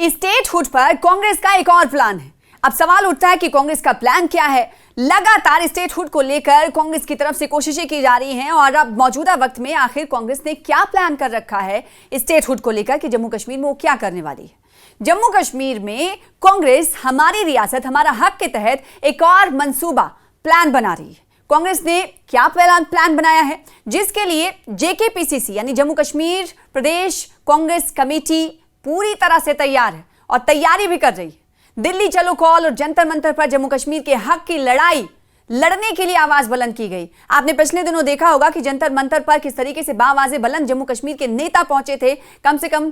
Statehood पर कांग्रेस का एक और प्लान है। अब सवाल उठता है कि कांग्रेस का प्लान क्या है। लगातार स्टेटहुड को लेकर कांग्रेस की तरफ से कोशिशें की जा रही हैं और अब मौजूदा वक्त में आखिर कांग्रेस ने क्या प्लान कर रखा है स्टेटहुड को लेकर कि जम्मू कश्मीर में वो क्या करने वाली है। जम्मू कश्मीर में कांग्रेस हमारी रियासत हमारा हक के तहत एक और मंसूबा प्लान बना रही है। कांग्रेस ने क्या प्लान बनाया है, जिसके लिए जेकेपीसीसी यानी जम्मू कश्मीर प्रदेश कांग्रेस कमेटी पूरी तरह से तैयार है और तैयारी भी कर रही है। दिल्ली चलो कॉल और जंतर मंतर पर जम्मू कश्मीर के हक की लड़ाई लड़ने के लिए आवाज बुलंद की गई। आपने पिछले दिनों देखा होगा कि जंतर मंतर पर किस तरीके से बाआवाज़ें बुलंद जम्मू कश्मीर के नेता पहुंचे थे। कम से कम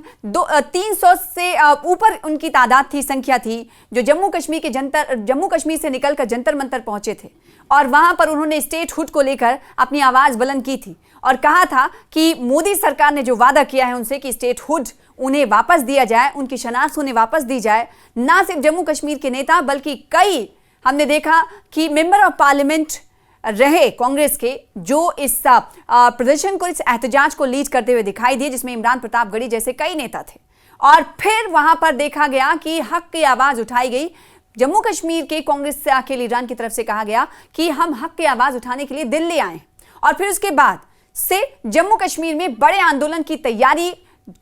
300 से ऊपर उनकी तादाद थी, संख्या थी, जो जम्मू कश्मीर से निकलकर जंतर मंतर पहुंचे थे और वहां पर उन्होंने स्टेटहुड को लेकर अपनी आवाज बुलंद की थी और कहा था कि मोदी सरकार ने जो वादा किया है उनसे कि स्टेटहुड उन्हें वापस दिया जाए, उनकी शनाख्त उन्हें वापस दी जाए। ना सिर्फ जम्मू कश्मीर के नेता बल्कि कई हमने देखा कि मेंबर ऑफ पार्लियामेंट रहे कांग्रेस के जो इस प्रदर्शन को, इस एहतजाज को लीड करते हुए दिखाई दिए, जिसमें इमरान प्रतापगढ़ी जैसे कई नेता थे। और फिर वहां पर देखा गया कि हक की आवाज उठाई गई। जम्मू कश्मीर के कांग्रेस के लीडरान की तरफ से कहा गया कि हम हक की आवाज उठाने के लिए दिल्ली आए और फिर उसके बाद से जम्मू कश्मीर में बड़े आंदोलन की तैयारी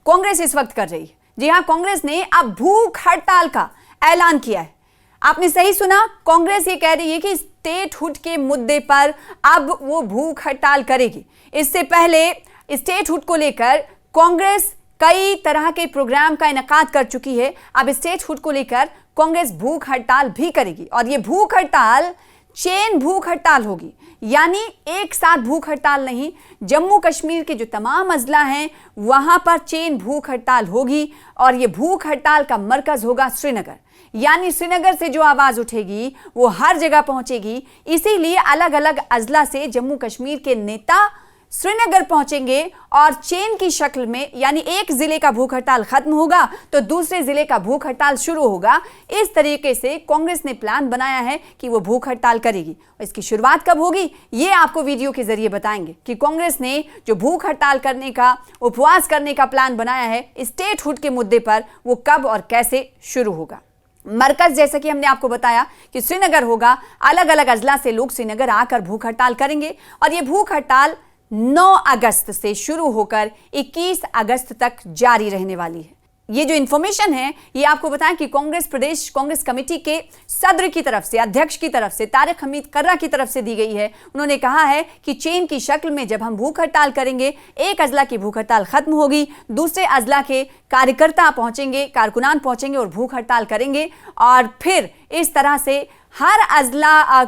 कांग्रेस इस वक्त कर रही है। जी हां, कांग्रेस ने अब भूख हड़ताल का ऐलान किया है। आपने सही सुना, कांग्रेस ये कह रही है कि स्टेटहुड के मुद्दे पर अब वो भूख हड़ताल करेगी। इससे पहले स्टेटहुड को लेकर कांग्रेस कई तरह के प्रोग्राम का इनेकाद कर चुकी है। अब स्टेटहुड को लेकर कांग्रेस भूख हड़ताल भी करेगी और ये भूख हड़ताल चेन भूख हड़ताल होगी, यानी एक साथ भूख हड़ताल नहीं। जम्मू कश्मीर के जो तमाम अजला हैं वहां पर चेन भूख हड़ताल होगी और ये भूख हड़ताल का मरकज होगा श्रीनगर, यानी श्रीनगर से जो आवाज उठेगी वो हर जगह पहुंचेगी। इसीलिए अलग अलग अजला से जम्मू कश्मीर के नेता श्रीनगर पहुंचेंगे और चेन की शक्ल में, यानी एक जिले का भूख हड़ताल खत्म होगा तो दूसरे जिले का भूख हड़ताल शुरू होगा। इस तरीके से कांग्रेस ने प्लान बनाया है कि वो भूख हड़ताल करेगी। इसकी शुरुआत कब होगी ये आपको वीडियो के जरिए बताएंगे कि कांग्रेस ने जो भूख हड़ताल करने का, उपवास करने का प्लान बनाया है स्टेटहुड के मुद्दे पर, वो कब और कैसे शुरू होगा। मरकज जैसा कि हमने आपको बताया कि श्रीनगर होगा। अलग अलग अजला से लोग श्रीनगर आकर भूख हड़ताल करेंगे और ये भूख हड़ताल 9 अगस्त से शुरू होकर 21 अगस्त तक जारी रहने वाली है। ये जो इंफॉर्मेशन है ये आपको बताएं कि कांग्रेस प्रदेश कांग्रेस कमेटी के सदर की तरफ से, अध्यक्ष की तरफ से, तारिक हमीद कर्रा की तरफ से दी गई है। उन्होंने कहा है कि चेन की शक्ल में जब हम भूख हड़ताल करेंगे, एक अजला की भूख हड़ताल खत्म होगी, दूसरे अजला के कार्यकर्ता पहुंचेंगे, कारकुनान पहुंचेंगे और भूख हड़ताल करेंगे और फिर इस तरह से हर अजला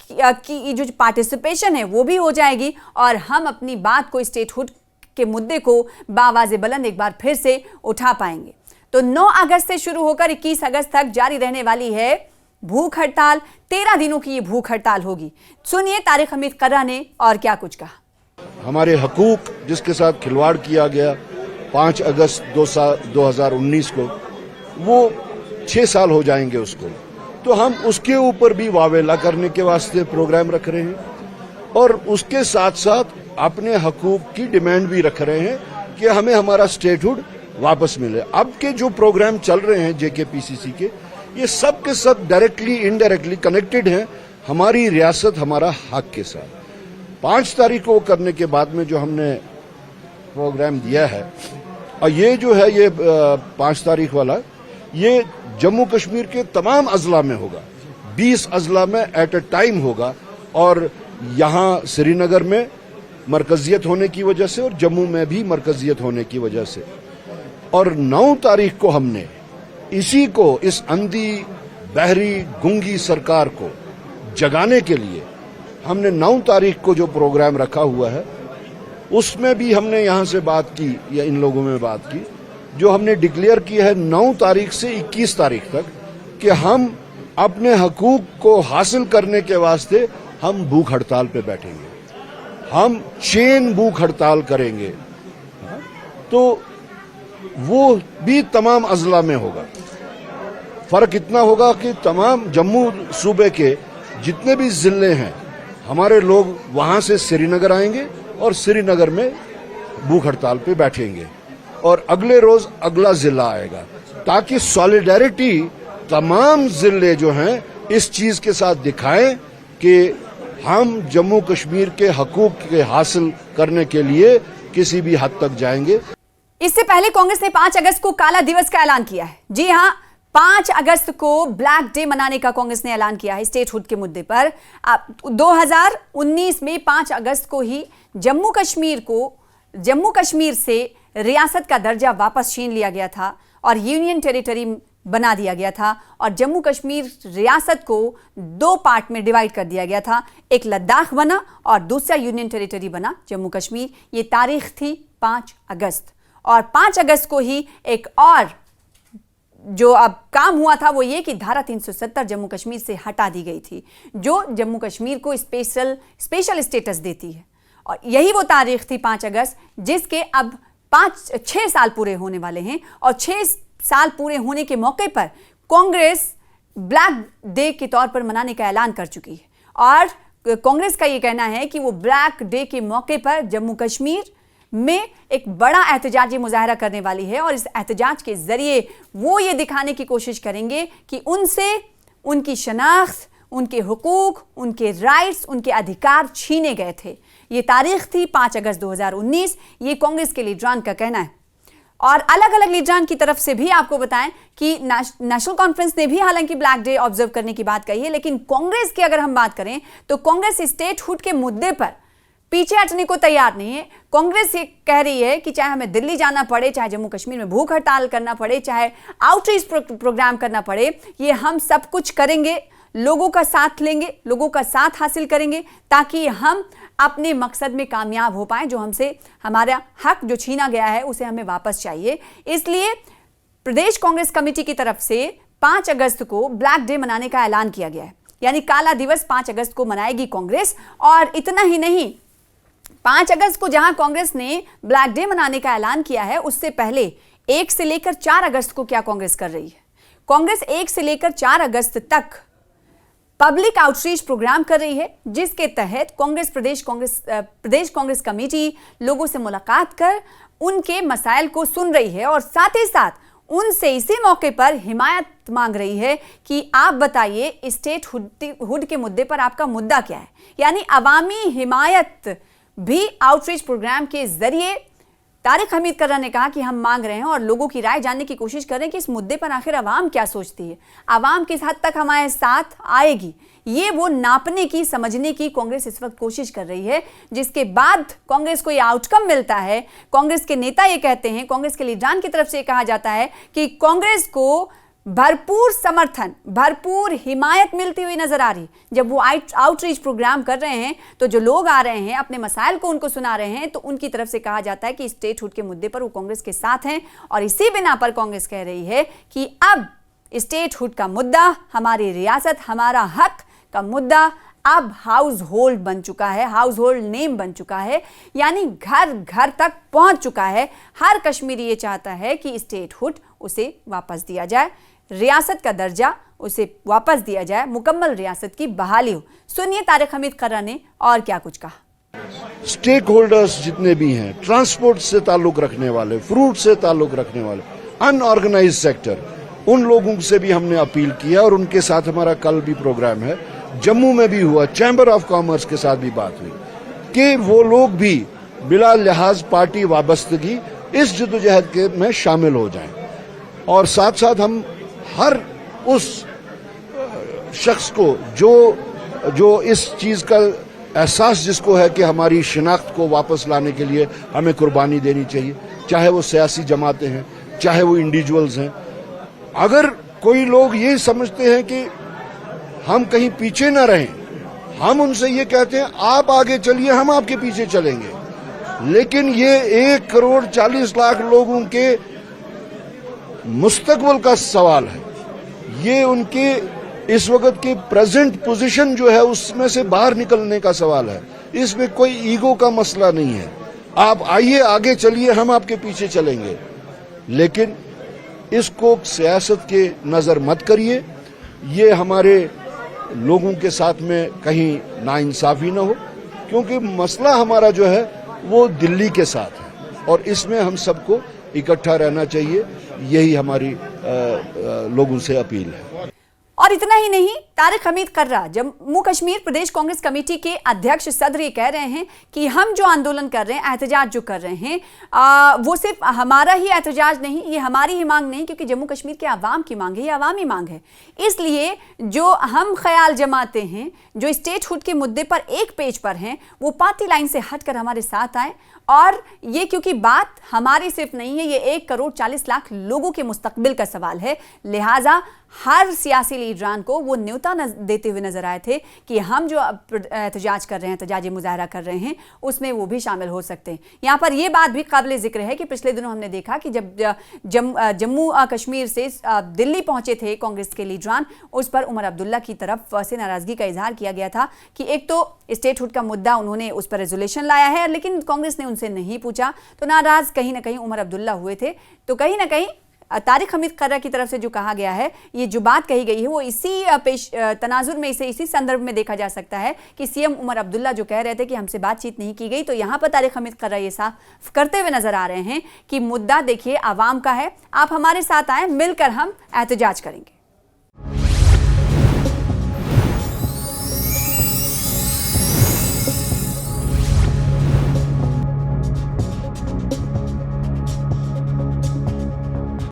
की जो पार्टिसिपेशन है वो भी हो जाएगी और हम अपनी बात को, स्टेटहुड के मुद्दे को बाआवाज़े बुलंद एक बार फिर से उठा पाएंगे। तो 9 अगस्त से शुरू होकर 21 अगस्त तक जारी रहने वाली है भूख हड़ताल। 13 दिनों की ये भूख हड़ताल होगी। सुनिए तारिक हमीद कर्रा ने और क्या कुछ कहा। हमारे हकूक जिसके साथ खिलवाड़ किया गया 5 अगस्त 2019 को, वो 6 साल हो जाएंगे उसको, तो हम उसके ऊपर भी वावेला करने के वास्ते प्रोग्राम रख रहे हैं और उसके साथ साथ अपने हकूक की डिमांड भी रख रहे हैं कि हमें हमारा स्टेटहुड वापस मिले। अब के जो प्रोग्राम चल रहे हैं जेकेपीसीसी के, ये सब के सब डायरेक्टली इनडायरेक्टली कनेक्टेड हैं हमारी रियासत हमारा हक के साथ। 5 तारीख को करने के बाद में जो हमने प्रोग्राम दिया है, और ये जो है ये 5 तारीख वाला, ये जम्मू कश्मीर के तमाम अजला में होगा, 20 अजला में एट अ टाइम होगा और यहाँ श्रीनगर में मरकजियत होने की वजह से और जम्मू में भी मरकजियत होने की वजह से। और 9 तारीख को हमने इसी को, इस अंधी बहरी गूंगी सरकार को जगाने के लिए हमने 9 तारीख को जो प्रोग्राम रखा हुआ है उसमें भी हमने यहाँ से बात की, या इन लोगों में बात की, जो हमने डिक्लेयर किया है 9 तारीख से 21 तारीख तक कि हम अपने हकूक को हासिल करने के वास्ते हम भूख हड़ताल पे बैठेंगे, हम चेन भूख हड़ताल करेंगे। तो वो भी तमाम अजला में होगा। फर्क इतना होगा कि तमाम जम्मू सूबे के जितने भी जिले हैं, हमारे लोग वहां से श्रीनगर आएंगे और श्रीनगर में भूख हड़ताल पे बैठेंगे और अगले रोज अगला जिला आएगा। ताकि सॉलिडेरिटी तमाम जिले जो हैं इस चीज के साथ दिखाएं कि हम जम्मू कश्मीर के हकूक के हासिल करने के लिए किसी भी हद तक जाएंगे। इससे पहले कांग्रेस ने 5 अगस्त को काला दिवस का ऐलान किया है। जी हां, 5 अगस्त को ब्लैक डे मनाने का कांग्रेस ने ऐलान किया है स्टेटहुड के मुद्दे पर। 2019 में 5 अगस्त को ही जम्मू कश्मीर से रियासत का दर्जा वापस छीन लिया गया था और यूनियन टेरिटरी बना दिया गया था और जम्मू कश्मीर रियासत को 2 पार्ट में डिवाइड कर दिया गया था। एक लद्दाख बना और दूसरा यूनियन टेरिटरी बना जम्मू कश्मीर। ये तारीख थी 5 अगस्त और 5 अगस्त को ही एक और जो अब काम हुआ था वो ये कि धारा 370 जम्मू कश्मीर से हटा दी गई थी, जो जम्मू कश्मीर को स्पेशल स्टेटस देती है। और यही वो तारीख थी 5 अगस्त जिसके अब 6 साल पूरे होने वाले हैं और 6 साल पूरे होने के मौके पर कांग्रेस ब्लैक डे के तौर पर मनाने का ऐलान कर चुकी है। और कांग्रेस का यह कहना है कि वो ब्लैक डे के मौके पर जम्मू कश्मीर में एक बड़ा एहतजाजी मुजाहरा करने वाली है और इस एहतजाज के जरिए वो ये दिखाने की कोशिश करेंगे कि उनसे उनकी शनाख्त, उनके हुकूक, उनके राइट्स, उनके अधिकार छीने गए थे। ये तारीख थी 5 अगस्त 2019। ये कांग्रेस के लीडरान का कहना है। और अलग अलग लीडरान की तरफ से भी आपको बताएं कि नेशनल कॉन्फ्रेंस ने भी हालांकि ब्लैक डे ऑब्जर्व करने की बात कही है, लेकिन कांग्रेस की अगर हम बात करें तो कांग्रेस स्टेटहुड के मुद्दे पर पीछे हटने को तैयार नहीं है। कांग्रेस ये कह रही है कि चाहे हमें दिल्ली जाना पड़े, चाहे जम्मू कश्मीर में भूख हड़ताल करना पड़े, चाहे आउटरीच प्रोग्राम करना पड़े, ये हम सब कुछ करेंगे, लोगों का साथ लेंगे, लोगों का साथ हासिल करेंगे ताकि हम अपने मकसद में कामयाब हो पाएं। जो हमसे हमारा हक जो छीना गया है उसे हमें वापस चाहिए। इसलिए प्रदेश कांग्रेस कमेटी की तरफ से 5 अगस्त को ब्लैक डे मनाने का ऐलान किया गया है, यानी काला दिवस 5 अगस्त को मनाएगी कांग्रेस। और इतना ही नहीं, 5 अगस्त को जहां कांग्रेस ने ब्लैक डे मनाने का ऐलान किया है, उससे पहले 1 से लेकर 4 अगस्त को क्या कांग्रेस कर रही है? कांग्रेस 1 से लेकर 4 अगस्त तक पब्लिक आउटरीच प्रोग्राम कर रही है, जिसके तहत प्रदेश कांग्रेस कमेटी लोगों से मुलाकात कर उनके मसाइल को सुन रही है और साथ ही साथ उनसे इसी मौके पर हिमायत मांग रही है कि आप बताइए स्टेटहुड के मुद्दे पर आपका मुद्दा क्या है। यानी अवामी हिमायत भी आउटरीच प्रोग्राम के जरिए तारिक हमीद कर्रा ने कहा कि हम मांग रहे हैं और लोगों की राय जानने की कोशिश कर रहे हैं कि इस मुद्दे पर आखिर आवाम क्या सोचती है, आवाम किस हद तक हमारे साथ आएगी। ये वो नापने की, समझने की कांग्रेस इस वक्त कोशिश कर रही है, जिसके बाद कांग्रेस को ये आउटकम मिलता है। कांग्रेस के नेता ये कहते हैं, कांग्रेस के लीडरान की तरफ से ये कहा जाता है कि कांग्रेस को भरपूर समर्थन, भरपूर हिमायत मिलती हुई नजर आ रही। जब वो आउटरीच प्रोग्राम कर रहे हैं तो जो लोग आ रहे हैं, अपने मसाइल को उनको सुना रहे हैं, तो उनकी तरफ से कहा जाता है कि स्टेटहुड के मुद्दे पर वो कांग्रेस के साथ हैं। और इसी बिना पर कांग्रेस कह रही है कि अब स्टेटहुड का मुद्दा, हमारी रियासत, हमारा हक का मुद्दा अब हाउस होल्ड बन चुका है, हाउस होल्ड नेम बन चुका है, यानी घर घर तक पहुंच चुका है। हर कश्मीरी ये चाहता है कि स्टेटहुड उसे वापस दिया जाए, रियासत का दर्जा उसे वापस दिया जाए, मुकम्मल रियासत की बहाली हो। सुनिए तारिक हमीद कर्रा ने और क्या कुछ कहा। स्टेक होल्डर्स जितने भी हैं, ट्रांसपोर्ट से ताल्लुक रखने वाले, फ्रूट से ताल्लुक रखने वाले, अनऑर्गेनाइज्ड सेक्टर, उन लोगों से भी हमने अपील किया और उनके साथ हमारा कल भी प्रोग्राम है। जम्मू में भी हुआ, चैम्बर ऑफ कॉमर्स के साथ भी बात हुई कि वो लोग भी बिला लिहाज पार्टी वाबस्तगी इस जद्दोजहद के में शामिल हो जाएं। और साथ साथ हम हर उस शख्स को जो इस चीज का एहसास जिसको है कि हमारी शिनाख्त को वापस लाने के लिए हमें कुर्बानी देनी चाहिए, चाहे वो सियासी जमातें हैं, चाहे वो इंडिविजुअल्स हैं। अगर कोई लोग ये समझते हैं कि हम कहीं पीछे न रहें, हम उनसे ये कहते हैं आप आगे चलिए, हम आपके पीछे चलेंगे। लेकिन ये 1,40,00,000 लोगों के मुस्तकबिल का सवाल है। ये उनके इस वक्त की प्रेजेंट पोजीशन जो है उसमें से बाहर निकलने का सवाल है। इसमें कोई ईगो का मसला नहीं है। आप आइए, आगे चलिए, हम आपके पीछे चलेंगे। लेकिन इसको सियासत के नजर मत करिए। ये हमारे लोगों के साथ में कहीं नाइंसाफी न हो, क्योंकि मसला हमारा जो है वो दिल्ली के साथ है और इसमें हम सबको इकट्ठा रहना चाहिए। यही हमारी लोगों से अपील है। और इतना ही नहीं, तारिक हमीद कर्रा जम्मू कश्मीर प्रदेश कांग्रेस कमेटी के अध्यक्ष सदर ये कह रहे हैं कि हम जो आंदोलन कर रहे हैं, एहतजाज जो कर रहे हैं, वो सिर्फ हमारा ही एहतजाज नहीं, ये हमारी ही मांग नहीं, क्योंकि जम्मू कश्मीर के आवाम की मांग है, ये आवामी मांग है। इसलिए जो हम ख्याल जमाते हैं, जो स्टेटहुड के मुद्दे पर एक पेज पर हैं, वो पार्टी लाइन से हटकर हमारे साथ आए। और ये क्योंकि बात हमारी सिर्फ नहीं है, ये 1,40,00,000 लोगों के मुस्तकबिल का सवाल है, लिहाजा हर सियासी लीडरान को वो न्योता देते हुए नजर आए थे कि हम जो एहतजाज कर रहे हैं, एहतजाजी मुजाहरा कर रहे हैं, उसमें वो भी शामिल हो सकते हैं। यहाँ पर यह बात भी काबिल जिक्र है कि पिछले दिनों हमने देखा कि जब जम्मू कश्मीर से दिल्ली पहुंचे थे कांग्रेस के लीडरान, उस पर उमर अब्दुल्ला की तरफ से नाराजगी का इजहार किया गया था कि एक तो स्टेटहुड का मुद्दा उन्होंने उस पर रेजोल्यूशन लाया है, लेकिन कांग्रेस ने उनसे नहीं पूछा, तो नाराज कहीं ना कहीं उमर अब्दुल्ला हुए थे। तो कहीं ना कहीं तारिक हमीद कर्रा की तरफ से जो कहा गया है, ये जो बात कही गई है, वो इसी तनाजुर में, इसी संदर्भ में देखा जा सकता है कि सीएम उमर अब्दुल्ला जो कह रहे थे कि हमसे बातचीत नहीं की गई, तो यहाँ पर तारिक हमीद कर्रा ये साफ करते हुए नजर आ रहे हैं कि मुद्दा देखिए आवाम का है, आप हमारे साथ आए, मिलकर हम एहतजाज करेंगे।